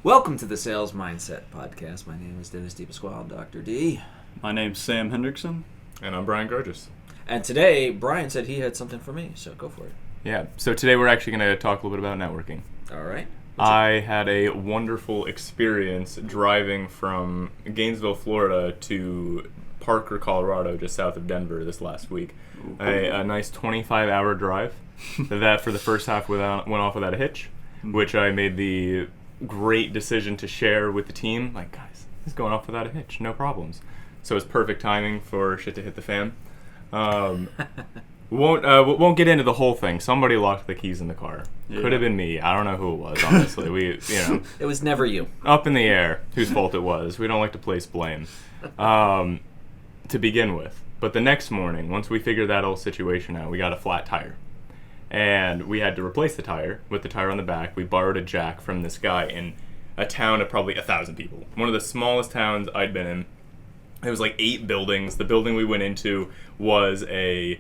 Welcome to the Sales Mindset Podcast. My name is Dennis DePasquale, Dr. D. My name's Sam Hendrickson. And I'm Brian Gorgeous. And today, Brian said he had something for me, so go for it. Yeah, so today we're actually going to talk a little bit about networking. All right. I had a wonderful experience driving from Gainesville, Florida to Parker, Colorado, just south of Denver this last week. A nice 25-hour drive that for the first half went off without a hitch, which I made the great decision to share with the team. Like, guys, this is going off without a hitch, no problems. So it's perfect timing for shit to hit the fan. Won't get into the whole thing. Somebody locked the keys in the car. Yeah. Could have been me. I don't know who it was, honestly. It was never you. Up in the air whose fault it was. We don't like to place blame to begin with. But the next morning, once we figured that whole situation out, we got a flat tire. And we had to replace the tire with the tire on the back. We borrowed a jack from this guy in a town of probably 1,000 people. One of the smallest towns I'd been in. It was like 8 buildings. The building we went into was a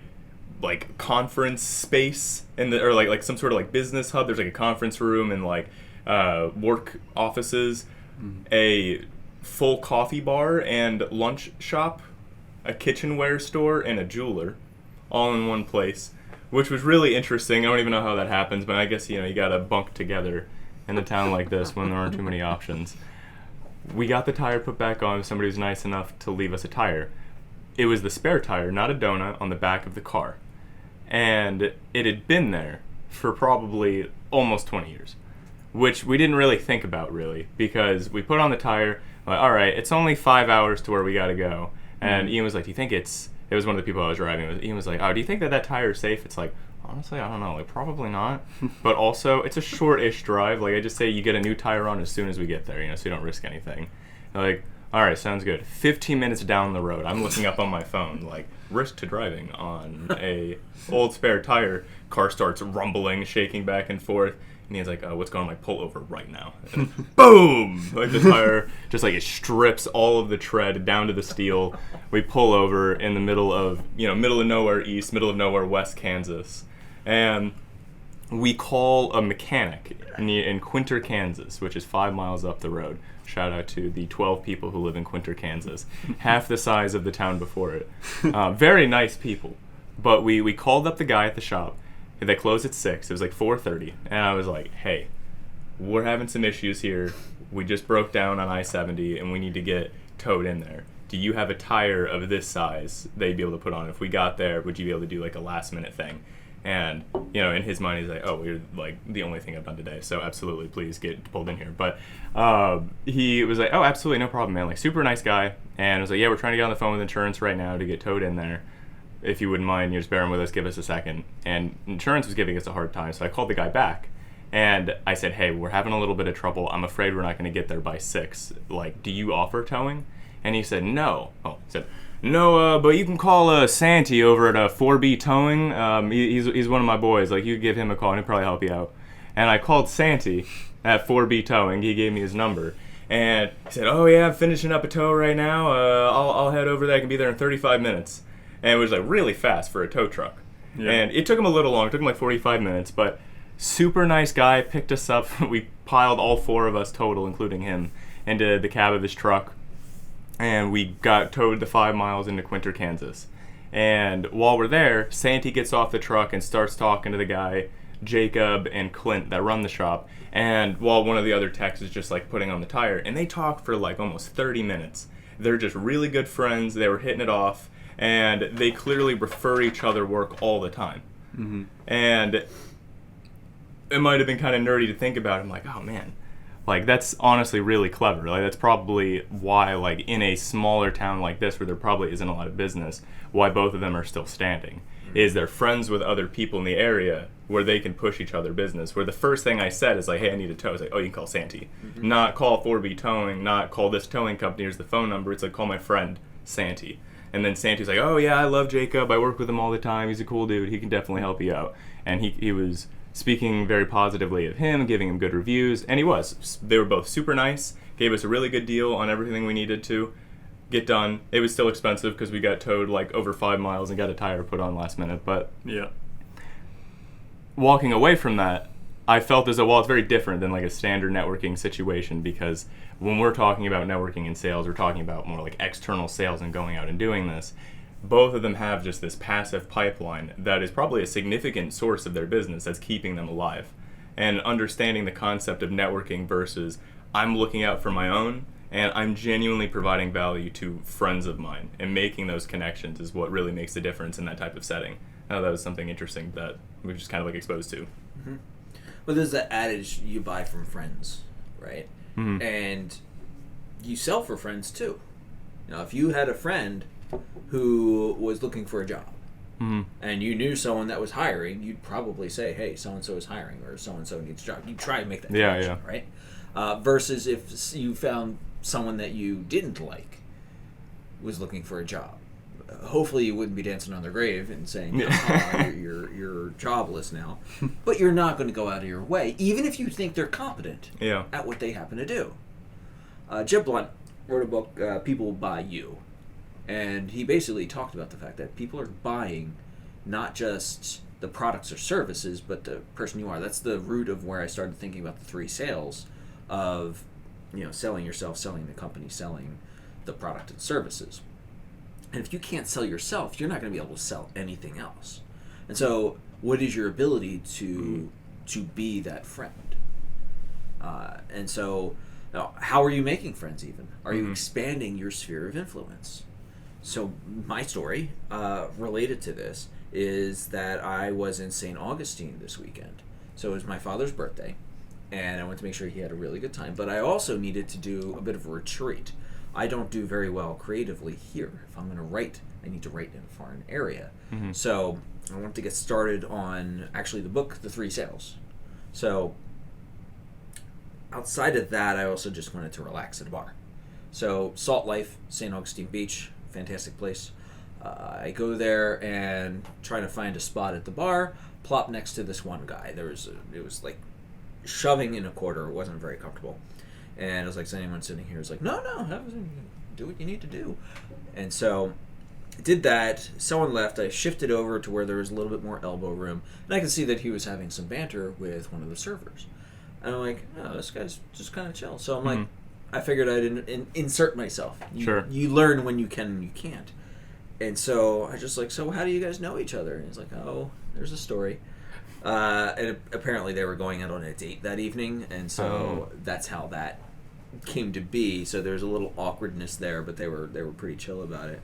conference space or like some sort of business hub. There's like a conference room and work offices, a full coffee bar and lunch shop, a kitchenware store, and a jeweler, all in one place, which was really interesting. I don't even know how that happens, but I guess you gotta bunk together in a town like this when there aren't too many options. We got the tire put back on. Somebody was nice enough to leave us a tire. It was the spare tire, not a donut, on the back of the car. And it had been there for probably almost 20 years, which we didn't really think about, really, because we put on the tire, like, all right, it's only 5 hours to where we got to go. And Ian was like, do you think it was one of the people I was driving with. Ian was like, oh, do you think that tire is safe? It's like, honestly, I don't know, probably not. But also, it's a short-ish drive. I just say you get a new tire on as soon as we get there, so you don't risk anything. They're all right, sounds good. 15 minutes down the road, I'm looking up on my phone, risk to driving on a old spare tire. Car starts rumbling, shaking back and forth. And he's like, what's going on? Pull over right now. And boom! The tire just it strips all of the tread down to the steel. We pull over in the middle of nowhere east, middle of nowhere west Kansas. And we call a mechanic in Quinter, Kansas, which is 5 miles up the road. Shout out to the 12 people who live in Quinter, Kansas. Half the size of the town before it. Very nice people. But we called up the guy at the shop. They closed at 6. It was 4:30. And I was like, hey, we're having some issues here. We just broke down on I-70 and we need to get towed in there. Do you have a tire of this size they'd be able to put on? If we got there, would you be able to do a last minute thing? And, in his mind, he's like, oh, you're the only thing I've done today. So absolutely, please get pulled in here. But he was like, oh, absolutely, no problem, man. Super nice guy. And I was like, yeah, we're trying to get on the phone with insurance right now to get towed in there. If you wouldn't mind, just bearing with us, give us a second. And insurance was giving us a hard time. So I called the guy back. And I said, hey, we're having a little bit of trouble. I'm afraid we're not going to get there by 6. Do you offer towing? And he said, no. Oh, he said, no, but you can call Santy over at 4B Towing. He's one of my boys. You give him a call and he'll probably help you out. And I called Santy at 4B Towing. He gave me his number. And he said, oh, yeah, I'm finishing up a tow right now. I'll head over there. I can be there in 35 minutes. And it was really fast for a tow truck. Yeah. And it took him a little long. It took him 45 minutes. But super nice guy, picked us up. We piled all 4 of us total, including him, into the cab of his truck. And we got towed the 5 miles into Quinter, Kansas. And while we're there, Santy gets off the truck and starts talking to the guy, Jacob and Clint, that run the shop. And while one of the other techs is just putting on the tire. And they talk for almost 30 minutes. They're just really good friends. They were hitting it off. And they clearly refer each other work all the time. Mm-hmm. And it might have been kind of nerdy to think about. I'm like, oh, man. That's honestly really clever. That's probably why, in a smaller town like this, where there probably isn't a lot of business, why both of them are still standing. Is they're friends with other people in the area where they can push each other business. Where the first thing I said is hey, I need a tow. It's oh, you can call Santy. Mm-hmm. Not call 4B Towing, not call this towing company. Here's the phone number. It's call my friend, Santy. And then Santy's oh, yeah, I love Jacob. I work with him all the time. He's a cool dude. He can definitely help you out. And he was speaking very positively of him, giving him good reviews, and he was. They were both super nice, gave us a really good deal on everything we needed to get done. It was still expensive because we got towed over 5 miles and got a tire put on last minute, but yeah. Walking away from that, I felt as though, well, it's very different than like a standard networking situation, because when we're talking about networking and sales, we're talking about more like external sales and going out and doing this. Both of them have just this passive pipeline that is probably a significant source of their business that's keeping them alive. And understanding the concept of networking versus I'm looking out for my own and I'm genuinely providing value to friends of mine and making those connections is what really makes the difference in that type of setting. That was something interesting that we were just kind of like exposed to. Mm-hmm. Well, there's that adage, you buy from friends, right? Mm-hmm. And you sell for friends too. Now, if you had a friend who was looking for a job, Mm-hmm. and you knew someone that was hiring, you'd probably say, hey, so-and-so is hiring, or so-and-so needs a job. You'd try and make that connection, right? Versus if you found someone that you didn't like was looking for a job. Hopefully you wouldn't be dancing on their grave and saying, you're jobless now. But you're not going to go out of your way, even if you think they're competent at what they happen to do. Jeb Blunt wrote a book, People Buy You. And he basically talked about the fact that people are buying not just the products or services, but the person you are. That's the root of where I started thinking about the three sales of, selling yourself, selling the company, selling the product and services. And if you can't sell yourself, you're not going to be able to sell anything else. And so what is your ability to be that friend? And so how are you making friends even? Are you expanding your sphere of influence? So my story related to this is that I was in St. Augustine this weekend. So it was my father's birthday, and I went to make sure he had a really good time. But I also needed to do a bit of a retreat. I don't do very well creatively here. If I'm going to write, I need to write in a foreign area. Mm-hmm. So I wanted to get started on actually the book, The Three Sales. So outside of that, I also just wanted to relax at a bar. So Salt Life, St. Augustine Beach, fantastic place. I go there and try to find a spot at the bar, plop next to this one guy. It was like shoving in a quarter. It wasn't very comfortable. And I was like, is anyone sitting here? It's like, no, do what you need to do. And so I did that. Someone left. I shifted over to where there was a little bit more elbow room. And I could see that he was having some banter with one of the servers. And I'm like, oh, this guy's just kind of chill. So I'm like, I figured I'd insert myself. You learn when you can and you can't. And so I just like, so how do you guys know each other? And he's like, oh, there's a story. And apparently they were going out on a date that evening. And so that's how that came to be. So there's a little awkwardness there, but they were pretty chill about it.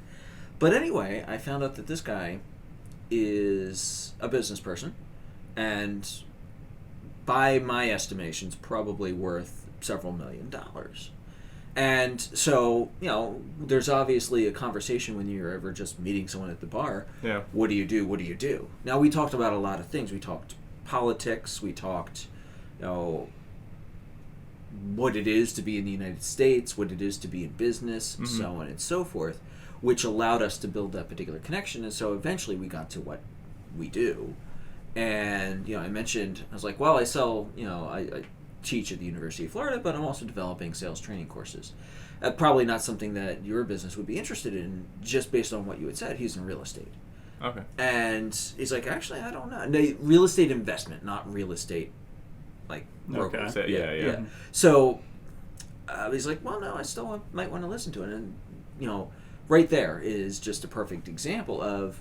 But anyway, I found out that this guy is a business person. And by my estimations, probably worth several $1 million. And so, there's obviously a conversation when you're ever just meeting someone at the bar. Yeah. What do you do? What do you do? Now, we talked about a lot of things. We talked politics. We talked, what it is to be in the United States, what it is to be in business, so on and so forth, which allowed us to build that particular connection. And so eventually we got to what we do. And, I mentioned, I was like, well, I sell, I teach at the University of Florida, but I'm also developing sales training courses. Probably not something that your business would be interested in, just based on what you had said. He's in real estate. Okay. And he's like, actually, I don't know. No, real estate investment, not real estate, like, broker. Okay. So, yeah. So he's like, well, no, I still might want to listen to it. And, right there is just a perfect example of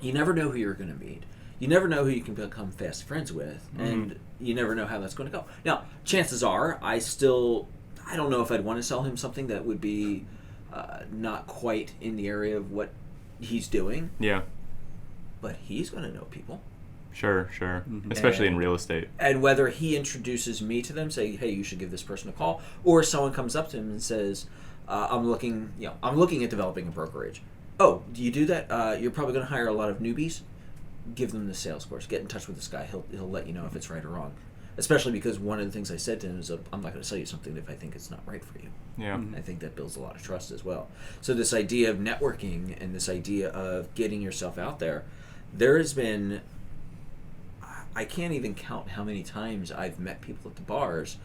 you never know who you're going to meet. You never know who you can become fast friends with, and you never know how that's going to go. Now, chances are, I don't know if I'd want to sell him something that would be not quite in the area of what he's doing. Yeah. But he's going to know people. Sure. Especially in real estate. And whether he introduces me to them, say, hey, you should give this person a call, or someone comes up to him and says, I'm looking at developing a brokerage. Oh, do you do that? You're probably going to hire a lot of newbies. Give them the sales course. Get in touch with this guy. He'll let you know if it's right or wrong. Especially because one of the things I said to him is, I'm not going to sell you something if I think it's not right for you. Yeah. I think that builds a lot of trust as well. So this idea of networking and this idea of getting yourself out there, there has been, I can't even count how many times I've met people at the bars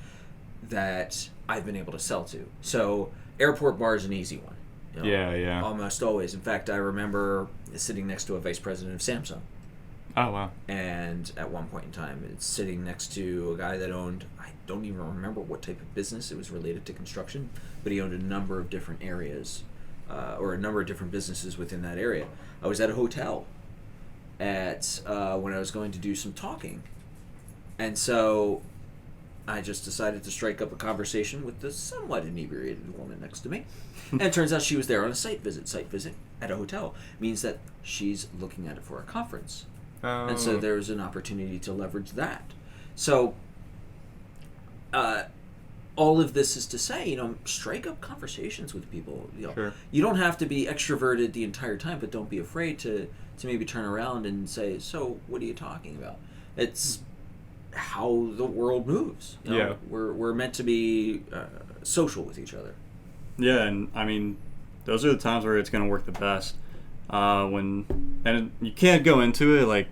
that I've been able to sell to. So airport bar is an easy one. Yeah. Almost always. In fact, I remember sitting next to a vice president of Samsung. Oh, wow. And at one point in time, it's sitting next to a guy that owned, I don't even remember what type of business. It was related to construction, but he owned a number of different areas, or a number of different businesses within that area. I was at a hotel when I was going to do some talking. And so I just decided to strike up a conversation with the somewhat inebriated woman next to me. And it turns out she was there on a site visit. Site visit at a hotel means that she's looking at it for a conference. And so there's an opportunity to leverage that. So all of this is to say, strike up conversations with people. Sure. You don't have to be extroverted the entire time, but don't be afraid to maybe turn around and say, so what are you talking about? It's how the world moves. Yeah. We're meant to be social with each other. Yeah, and I mean, those are the times where it's going to work the best. And you can't go into it like,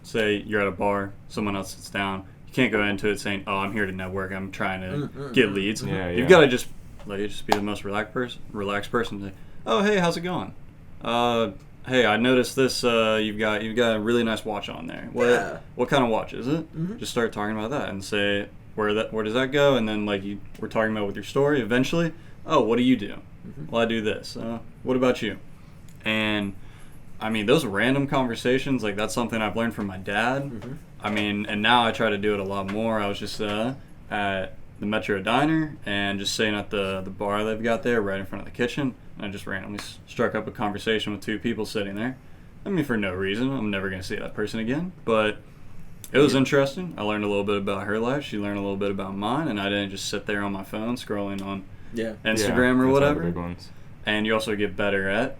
say you're at a bar, someone else sits down. You can't go into it saying, "Oh, I'm here to network. I'm trying to get leads." Yeah, You've got to just be the most relaxed person. Say, "Oh, hey, how's it going? Hey, I noticed this. You've got a really nice watch on there. What kind of watch is it?" Mm-hmm. Just start talking about that and say where does that go, and then we're talking about with your story. Eventually, oh, what do you do? Mm-hmm. Well, I do this. What about you? And I mean, those random conversations, that's something I've learned from my dad. Mm-hmm. I mean, and now I try to do it a lot more. I was just at the Metro Diner and just sitting at the bar they've got there right in front of the kitchen. And I just randomly struck up a conversation with two people sitting there. I mean, for no reason. I'm never going to see that person again. But it was interesting. I learned a little bit about her life. She learned a little bit about mine. And I didn't just sit there on my phone scrolling on Instagram or whatever. Big ones. And you also get better at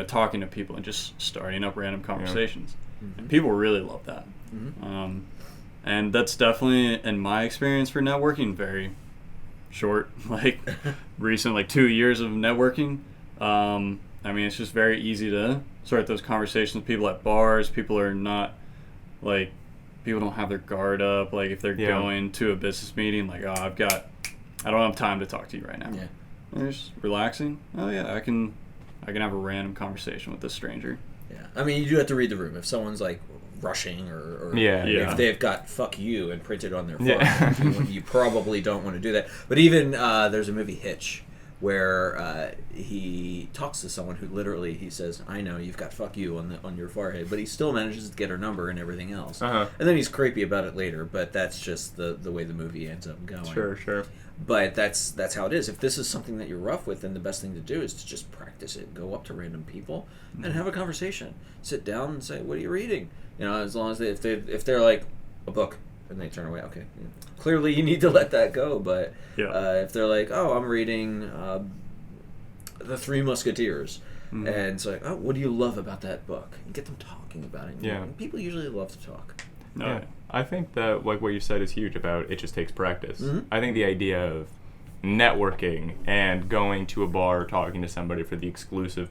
talking to people and just starting up random conversations. Yeah. Mm-hmm. People really love that. Mm-hmm. And that's definitely, in my experience for networking, very short, recent, 2 years of networking. I mean, it's just very easy to start those conversations with people at bars. People are not, people don't have their guard up. If they're going to a business meeting, I don't have time to talk to you right now. Yeah. They're just relaxing. Oh, yeah, I can have a random conversation with this stranger. Yeah, I mean, you do have to read the room. If someone's rushing or if they've got "fuck you" and printed on their forehead, you probably don't want to do that. But even there's a movie Hitch where he talks to someone who literally he says, "I know you've got "fuck you" on your forehead," but he still manages to get her number and everything else. Uh-huh. And then he's creepy about it later. But that's just the way the movie ends up going. Sure. But that's how it is. If this is something that you're rough with, then the best thing to do is to just practice it. Go up to random people and have a conversation. Sit down and say, "What are you reading?" As long as if they're like a book and they turn away, okay, clearly you need to let that go. But if they're like, "Oh, I'm reading The Three Musketeers," and it's like, "Oh, what do you love about that book?" And get them talking about it. And people usually love to talk. No. Yeah. I think that what you said is huge about it just takes practice. Mm-hmm. I think the idea of networking and going to a bar talking to somebody for the exclusive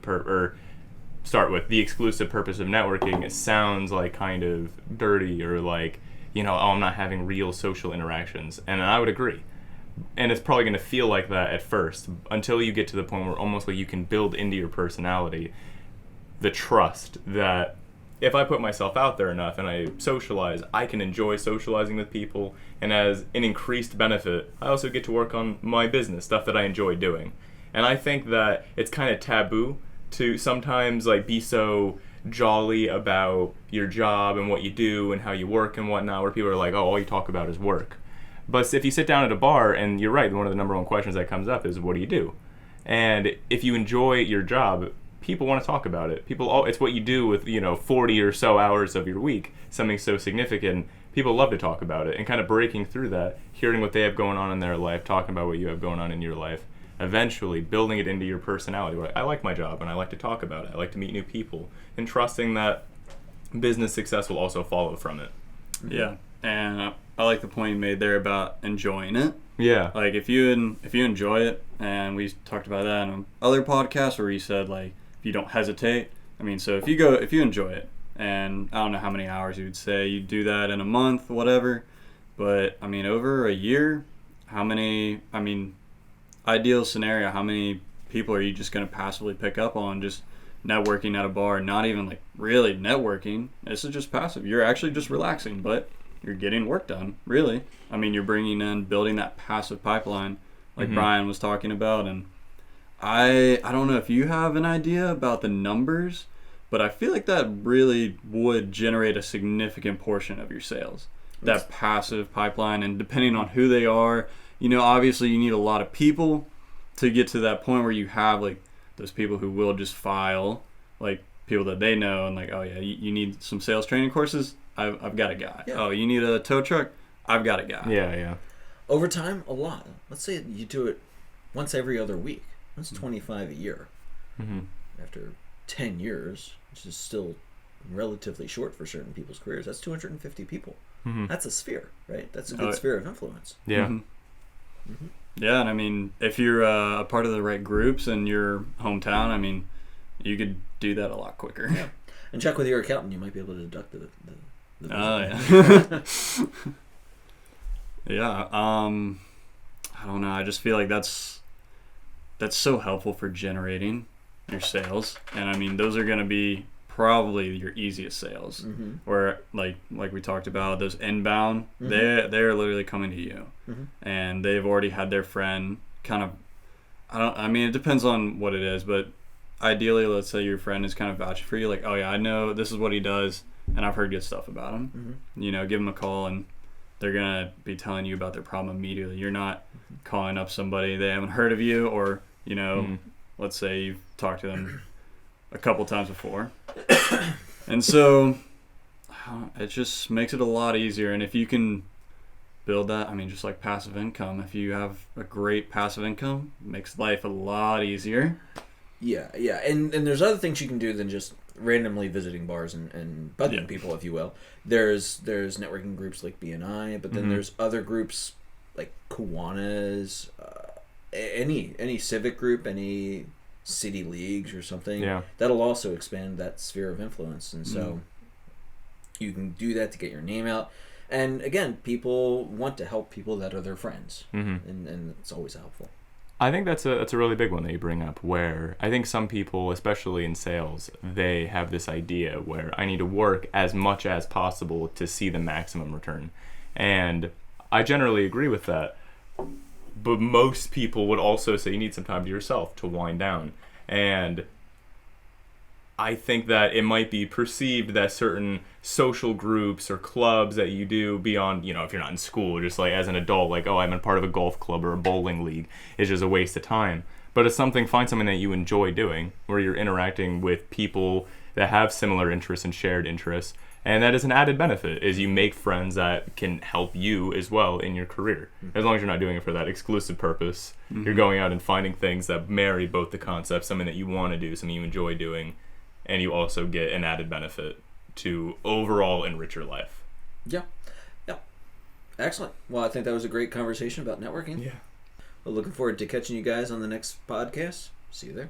start with the exclusive purpose of networking, it sounds kind of dirty or I'm not having real social interactions. And I would agree. And it's probably going to feel like that at first until you get to the point where almost you can build into your personality the trust that if I put myself out there enough and I socialize, I can enjoy socializing with people, and as an increased benefit, I also get to work on my business, stuff that I enjoy doing. And I think that it's kind of taboo to sometimes be so jolly about your job and what you do and how you work and whatnot, where people are like, "Oh, all you talk about is work." But if you sit down at a bar, and you're right, one of the number one questions that comes up is, "What do you do?" And if you enjoy your job, people want to talk about it. It's what you do with 40 or so hours of your week, something so significant. People love to talk about it, and kind of breaking through that, hearing what they have going on in their life, talking about what you have going on in your life, eventually building it into your personality. I like my job, and I like to talk about it. I like to meet new people, and trusting that business success will also follow from it. Yeah, and I like the point you made there about enjoying it. Yeah. If you enjoy it, and we talked about that in other podcasts where you said if you don't hesitate. I mean, so if you enjoy it, and I don't know how many hours you would say you do that in a month, whatever, but I mean, over a year, ideal scenario, how many people are you just going to passively pick up on just networking at a bar, not even like really networking. This is just passive. You're actually just relaxing, but you're getting work done, really. I mean, you're building that passive pipeline like Brian was talking about. And I don't know if you have an idea about the numbers, but I feel like that really would generate a significant portion of your sales. That passive pipeline, and depending on who they are, obviously you need a lot of people to get to that point where you have like those people who will just file, like people that they know, and like, oh yeah, you need some sales training courses, I've got a guy. Yeah. Oh, you need a tow truck, I've got a guy. Yeah. Over time, a lot. Let's say you do it once every other week. That's 25 a year. After 10 years, which is still relatively short for certain people's careers, that's 250 people. That's a sphere, right? That's a good sphere of influence. Yeah. Yeah, and I mean, if you're a part of the right groups in your hometown, I mean, you could do that a lot quicker. Yeah. And check with your accountant. You might be able to deduct the yeah. Yeah. I don't know. I just feel like that's so helpful for generating your sales. And I mean, those are going to be probably your easiest sales, where like we talked about, those inbound, they're literally coming to you, and they've already had their friend kind of, I mean it depends on what it is, but ideally, let's say your friend is kind of vouching for you, like, oh yeah, I know this is what he does and I've heard good stuff about him. Give them a call and they're gonna be telling you about their problem immediately. You're not calling up somebody they haven't heard of you, or let's say you've talked to them a couple times before. And so it just makes it a lot easier. And if you can build that, I mean, just like passive income, if you have a great passive income, it makes life a lot easier. Yeah. And there's other things you can do than just randomly visiting bars and bugging people, if you will. There's networking groups like BNI, but then there's other groups like Kiwanis, any civic group, any city leagues or something. Yeah. That'll also expand that sphere of influence. And so you can do that to get your name out. And again, people want to help people that are their friends. And it's always helpful. I think that's a really big one that you bring up, where I think some people, especially in sales, they have this idea where I need to work as much as possible to see the maximum return. And I generally agree with that. But most people would also say you need some time to yourself to wind down. And I think that it might be perceived that certain social groups or clubs that you do beyond, if you're not in school, just like as an adult, like, oh, I'm a part of a golf club or a bowling league, is just a waste of time. But it's find something that you enjoy doing, where you're interacting with people that have similar interests and shared interests. And that is an added benefit, is you make friends that can help you as well in your career. As long as you're not doing it for that exclusive purpose. You're going out and finding things that marry both the concepts, something that you want to do, something you enjoy doing, and you also get an added benefit to overall enrich your life. Yeah. Excellent. Well, I think that was a great conversation about networking. Yeah. Well, looking forward to catching you guys on the next podcast. See you there.